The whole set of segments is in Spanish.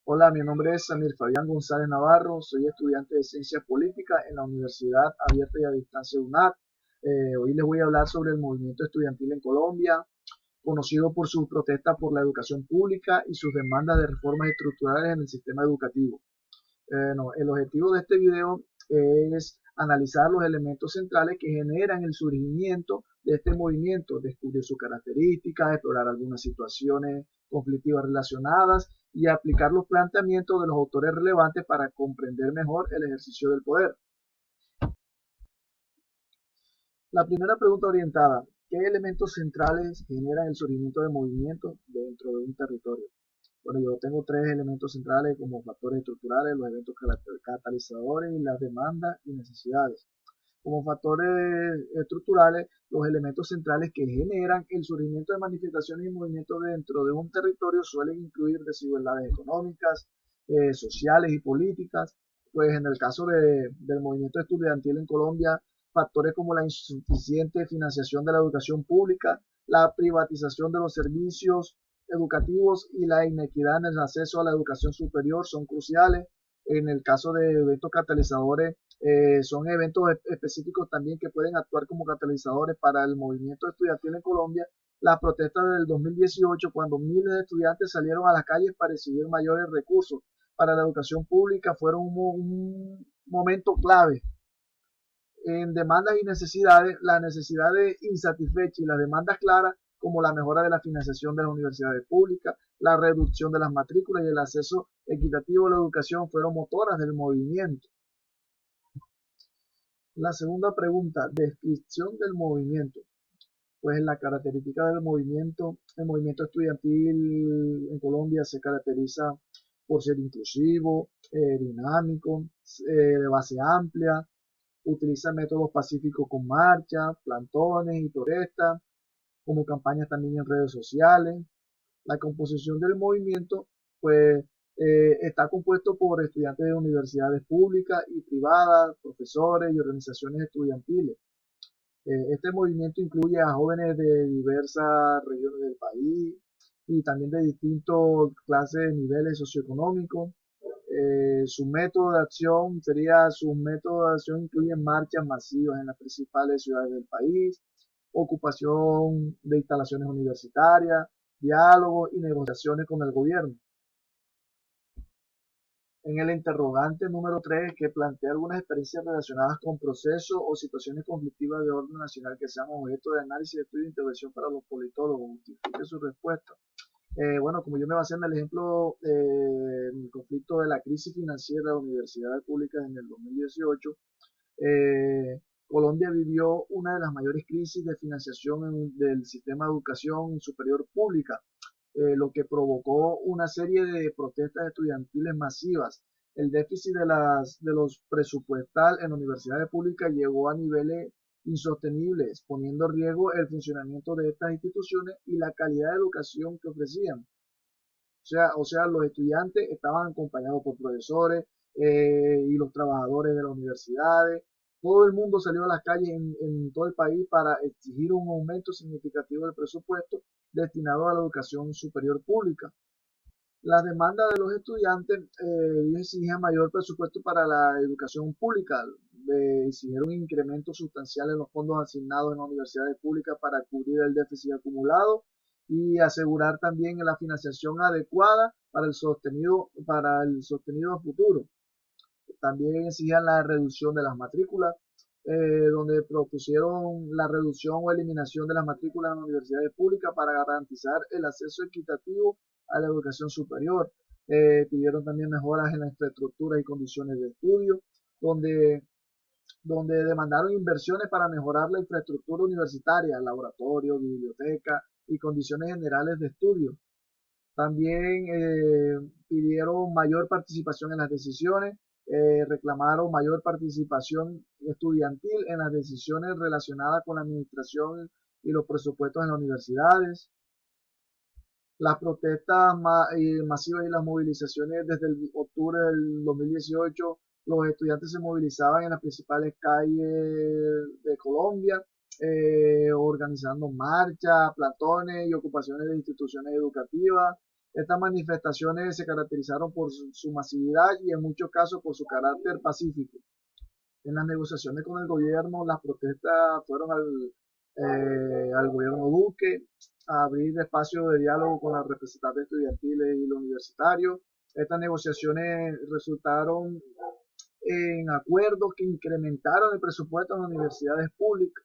Hola, mi nombre es Samir Fabián González Navarro, soy estudiante de Ciencias Políticas en la Universidad Abierta y a Distancia UNAD. Hoy les voy a hablar sobre el movimiento estudiantil en Colombia, conocido por sus protestas por la educación pública y sus demandas de reformas estructurales en el sistema educativo. El objetivo de este video es analizar los elementos centrales que generan el surgimiento de este movimiento, descubrir sus características, explorar algunas situaciones conflictivas relacionadas y aplicar los planteamientos de los autores relevantes para comprender mejor el ejercicio del poder. La primera pregunta orientada: ¿qué elementos centrales generan el surgimiento de movimientos dentro de un territorio? Bueno, yo tengo tres elementos centrales como factores estructurales, los eventos catalizadores y las demandas y necesidades. Como factores estructurales, los elementos centrales que generan el surgimiento de manifestaciones y movimientos dentro de un territorio suelen incluir desigualdades económicas, sociales y políticas. Pues en el caso del movimiento estudiantil en Colombia, factores como la insuficiente financiación de la educación pública, la privatización de los servicios educativos y la inequidad en el acceso a la educación superior son cruciales. En el caso de eventos catalizadores, son eventos específicos también que pueden actuar como catalizadores para el movimiento estudiantil en Colombia. Las protestas del 2018, cuando miles de estudiantes salieron a las calles para exigir mayores recursos para la educación pública, fueron un momento clave. En demandas y necesidades, la necesidad de insatisfecha y las demandas claras, como la mejora de la financiación de las universidades públicas, la reducción de las matrículas y el acceso equitativo a la educación, fueron motoras del movimiento. La segunda pregunta: descripción del movimiento. Pues la característica del movimiento, el movimiento estudiantil en Colombia se caracteriza por ser inclusivo, dinámico, de base amplia, utiliza métodos pacíficos con marchas, plantones y protestas, como campañas también en redes sociales. La composición del movimiento, pues, está compuesto por estudiantes de universidades públicas y privadas, profesores y organizaciones estudiantiles. Este movimiento incluye a jóvenes de diversas regiones del país y también de distintos clases, niveles socioeconómicos. Sus métodos de acción incluyen marchas masivas en las principales ciudades del país, ocupación de instalaciones universitarias, diálogo y negociaciones con el gobierno. En el interrogante número 3, que plantea algunas experiencias relacionadas con procesos o situaciones conflictivas de orden nacional que sean objeto de análisis, estudio e intervención para los politólogos, justifique su respuesta. Bueno, como yo me basé en el ejemplo el conflicto de la crisis financiera de las universidades públicas en el 2018, Colombia vivió una de las mayores crisis de financiación del sistema de educación superior pública, lo que provocó una serie de protestas estudiantiles masivas. El déficit de los presupuestal en universidades públicas llegó a niveles insostenibles, poniendo en riesgo el funcionamiento de estas instituciones y la calidad de educación que ofrecían. O sea, los estudiantes estaban acompañados por profesores y los trabajadores de las universidades. Todo el mundo salió a las calles en todo el país para exigir un aumento significativo del presupuesto destinado a la educación superior pública. Las demandas de los estudiantes exigían mayor presupuesto para la educación pública, exigieron un incremento sustancial en los fondos asignados en las universidades públicas para cubrir el déficit acumulado y asegurar también la financiación adecuada para el sostenido futuro. También exigían la reducción de las matrículas, donde propusieron la reducción o eliminación de las matrículas en las universidades públicas para garantizar el acceso equitativo a la educación superior. Pidieron también mejoras en la infraestructura y condiciones de estudio, donde, donde demandaron inversiones para mejorar la infraestructura universitaria, laboratorios, bibliotecas y condiciones generales de estudio. También pidieron mayor participación en las decisiones, reclamaron mayor participación estudiantil en las decisiones relacionadas con la administración y los presupuestos en las universidades. Las protestas masivas y las movilizaciones desde el octubre del 2018, los estudiantes se movilizaban en las principales calles de Colombia, organizando marchas, plantones y ocupaciones de instituciones educativas. Estas manifestaciones se caracterizaron por su masividad y en muchos casos por su carácter pacífico. En las negociaciones con el gobierno, las protestas fueron al gobierno Duque a abrir espacios de diálogo con los representantes estudiantiles y los universitarios. Estas negociaciones resultaron en acuerdos que incrementaron el presupuesto de las universidades públicas.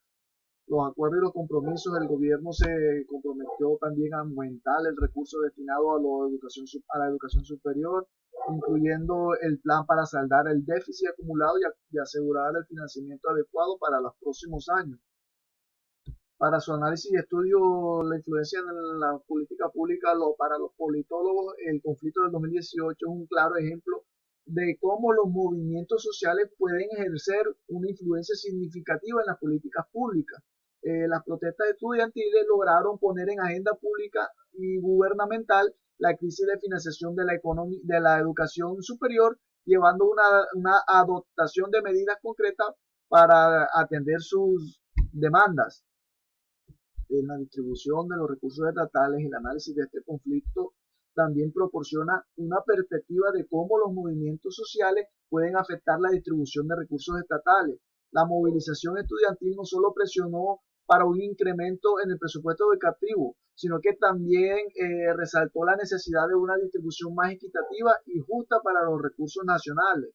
Los acuerdos y los compromisos del gobierno se comprometió también a aumentar el recurso destinado a la educación superior, incluyendo el plan para saldar el déficit acumulado y asegurar el financiamiento adecuado para los próximos años. Para su análisis y estudio la influencia en la política pública, para los politólogos, el conflicto del 2018 es un claro ejemplo de cómo los movimientos sociales pueden ejercer una influencia significativa en las políticas públicas. Las protestas estudiantiles lograron poner en agenda pública y gubernamental la crisis de financiación de la educación superior, llevando una adoptación de medidas concretas para atender sus demandas. En la distribución de los recursos estatales, el análisis de este conflicto también proporciona una perspectiva de cómo los movimientos sociales pueden afectar la distribución de recursos estatales. La movilización estudiantil no solo presionó para un incremento en el presupuesto educativo, sino que también resaltó la necesidad de una distribución más equitativa y justa para los recursos nacionales.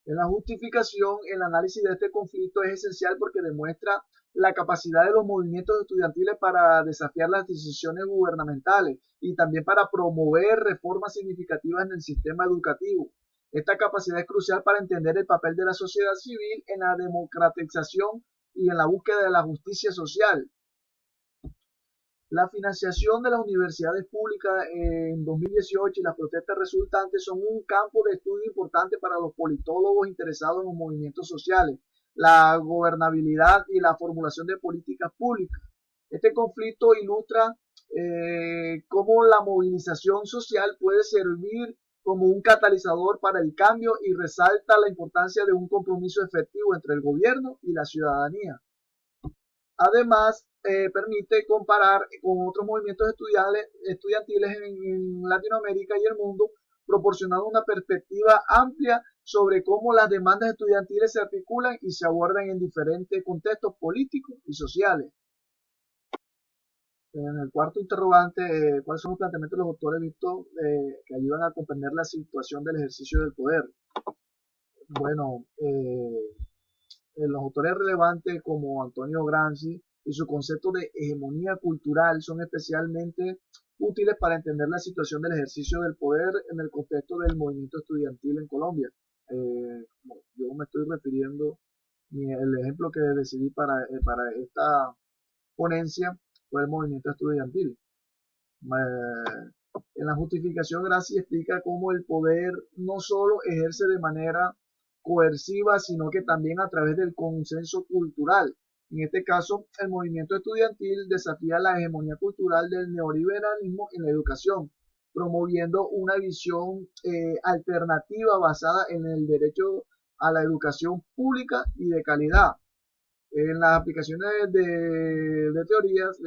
En la justificación, el análisis de este conflicto es esencial porque demuestra la capacidad de los movimientos estudiantiles para desafiar las decisiones gubernamentales y también para promover reformas significativas en el sistema educativo. Esta capacidad es crucial para entender el papel de la sociedad civil en la democratización y en la búsqueda de la justicia social. La financiación de las universidades públicas en 2018 y las protestas resultantes son un campo de estudio importante para los politólogos interesados en los movimientos sociales, la gobernabilidad y la formulación de políticas públicas. Este conflicto ilustra cómo la movilización social puede servir como un catalizador para el cambio y resalta la importancia de un compromiso efectivo entre el gobierno y la ciudadanía. Además, permite comparar con otros movimientos estudiantiles en Latinoamérica y el mundo, proporcionando una perspectiva amplia sobre cómo las demandas estudiantiles se articulan y se abordan en diferentes contextos políticos y sociales. En el cuarto interrogante, ¿cuáles son los planteamientos de los autores vistos que ayudan a comprender la situación del ejercicio del poder? Bueno, los autores relevantes como Antonio Gramsci y su concepto de hegemonía cultural son especialmente útiles para entender la situación del ejercicio del poder en el contexto del movimiento estudiantil en Colombia. Yo me estoy refiriendo, el ejemplo que decidí para esta ponencia fue el movimiento estudiantil. En la justificación, Gramsci explica cómo el poder no solo ejerce de manera coerciva, sino que también a través del consenso cultural. En este caso, el movimiento estudiantil desafía la hegemonía cultural del neoliberalismo en la educación, promoviendo una visión alternativa basada en el derecho a la educación pública y de calidad. En las aplicaciones de teorías,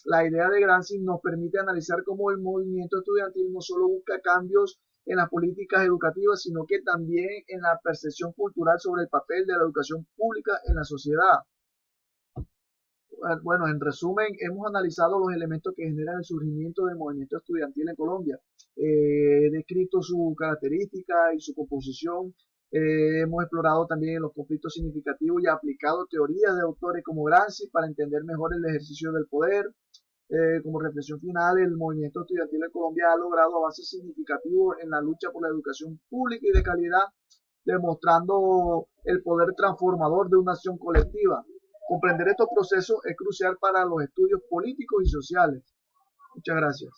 la idea de Gramsci nos permite analizar cómo el movimiento estudiantil no solo busca cambios en las políticas educativas, sino que también en la percepción cultural sobre el papel de la educación pública en la sociedad. Bueno, en resumen, hemos analizado los elementos que generan el surgimiento del movimiento estudiantil en Colombia. He descrito su característica y su composición. Hemos explorado también los conflictos significativos y aplicado teorías de autores como Gramsci para entender mejor el ejercicio del poder. Como reflexión final, el movimiento estudiantil en Colombia ha logrado avances significativos en la lucha por la educación pública y de calidad, demostrando el poder transformador de una acción colectiva. Comprender estos procesos es crucial para los estudios políticos y sociales. Muchas gracias.